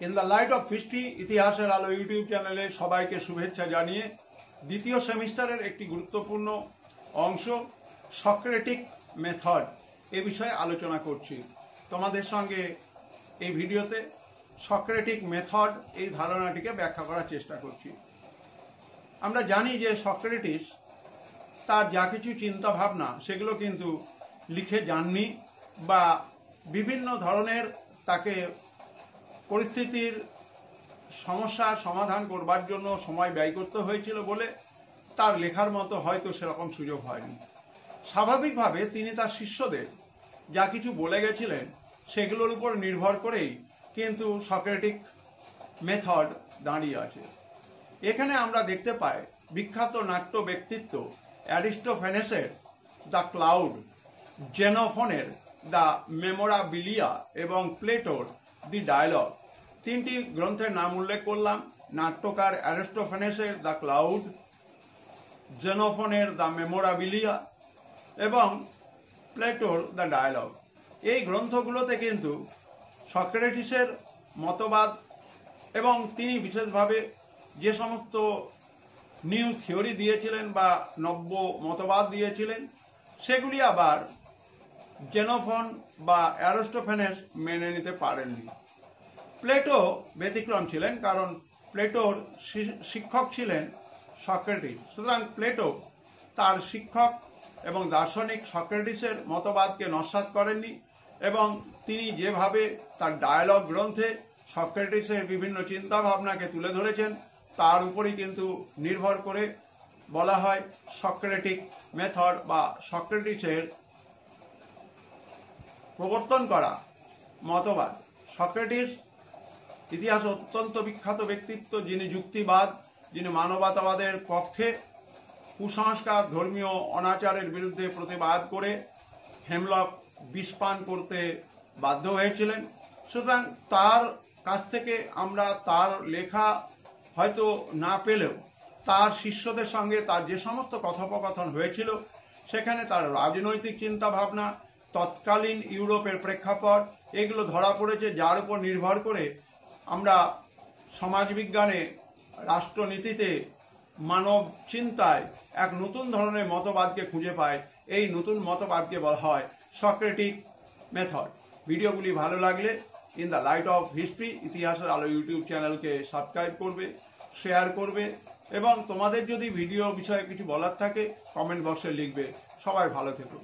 In the light off history ইতিহাসের আলো YouTube চ্যানেলে সবাইকে শুভেচ্ছা জানিয়ে দ্বিতীয় সেমিস্টারের একটি গুরুত্বপূর্ণ অংশ সক্রেটিক মেথড এ বিষয়ে আলোচনা করছি। তোমাদের সঙ্গে এই ভিডিওতে সক্রেটিক মেথড এই ধারণাটিকে ব্যাখ্যা করার চেষ্টা করছি। আমরা জানি যে সক্রেটিস তার যা কিছু চিন্তা ভাবনা সেগুলো কিন্তু লিখে যাননি, বা বিভিন্ন ধরনের তাকে পরিস্থিতির সমস্যার সমাধান করবার জন্য সময় ব্যয় করতে হয়েছিল বলে তার লেখার মতো হয়তো সেরকম সুযোগ হয়নি। স্বাভাবিকভাবে তিনি তার শিষ্যদের যা কিছু বলে গেছিলেন সেগুলোর উপর নির্ভর করেই কিন্তু সক্রেটিক মেথড দাঁড়িয়ে আছে। এখানে আমরা দেখতে পাই বিখ্যাত নাট্য ব্যক্তিত্ব অ্যারিস্টোফেনেসের দ্য ক্লাউড, জেনোফনের দ্য মেমোরাবিলিয়া এবং প্লেটোর দি ডায়ালগ, তিনটি গ্রন্থের নাম উল্লেখ করলাম। নাট্যকার অ্যারিস্টোফেনেসের দ্য ক্লাউড, জেনোফনের দ্য মেমোরাবিলিয়া এবং প্লেটোর দ্য ডায়ালগ। এই গ্রন্থগুলোতে কিন্তু সক্রেটিসের মতবাদ এবং তিনি বিশেষভাবে যে সমস্ত নিউ থিওরি দিয়েছিলেন বা নব্য মতবাদ দিয়েছিলেন সেগুলি আবার জেনোফন বা অ্যারিস্টোফেনেস মেনে নিতে পারেননি। প্লেটো ব্যতিক্রম ছিলেন, কারণ প্লেটোর শিক্ষক ছিলেন সক্রেটিস। সুতরাং প্লেটো তার শিক্ষক এবং দার্শনিক সক্রেটিসের মতবাদকে নস্যাৎ করেননি, এবং তিনি যেভাবে তার ডায়ালগ গ্রন্থে সক্রেটিসের বিভিন্ন চিন্তা ভাবনাকে তুলে ধরেছেন তার উপরই কিন্তু নির্ভর করে বলা হয় সক্রেটিক মেথড বা সক্রেটিসের প্রবর্তন করা মতবাদ। সক্রেটিস ইতিহাস অত্যন্ত বিখ্যাত ব্যক্তিত্ব, যিনি যুক্তিবাদ, যিনি মানবতাবাদের পক্ষে, কুসংস্কার, ধর্মীয় অনাচারের বিরুদ্ধে প্রতিবাদ করে হেমলক বিষপান করতে বাধ্য হয়েছিলেন। সুতরাং তার কাছ থেকে আমরা তার লেখা হয়তো না পেলেও তার শিষ্যদের সঙ্গে তার যে সমস্ত কথোপকথন হয়েছিল সেখানে তার রাজনৈতিক চিন্তা ভাবনা, তৎকালীন ইউরোপের প্রেক্ষাপট, এগুলো ধরা পড়েছে, যার উপর নির্ভর করে আমরা সমাজবিজ্ঞানে, রাষ্ট্রনীতিতে, মানব চিন্তায় এক নতুন ধরনের মতবাদকে খুঁজে পাই। এই নতুন মতবাদকে বলা হয় সক্রেটিক মেথড। ভিডিওগুলি ভালো লাগলে in the light off history ইতিহাসের আলো ইউটিউব চ্যানেলকে সাবস্ক্রাইব করবে, শেয়ার করবে, এবং তোমাদের যদি ভিডিও বিষয়ে কিছু বলার থাকে কমেন্ট বক্সে লিখবে। সবাই ভালো থেকো।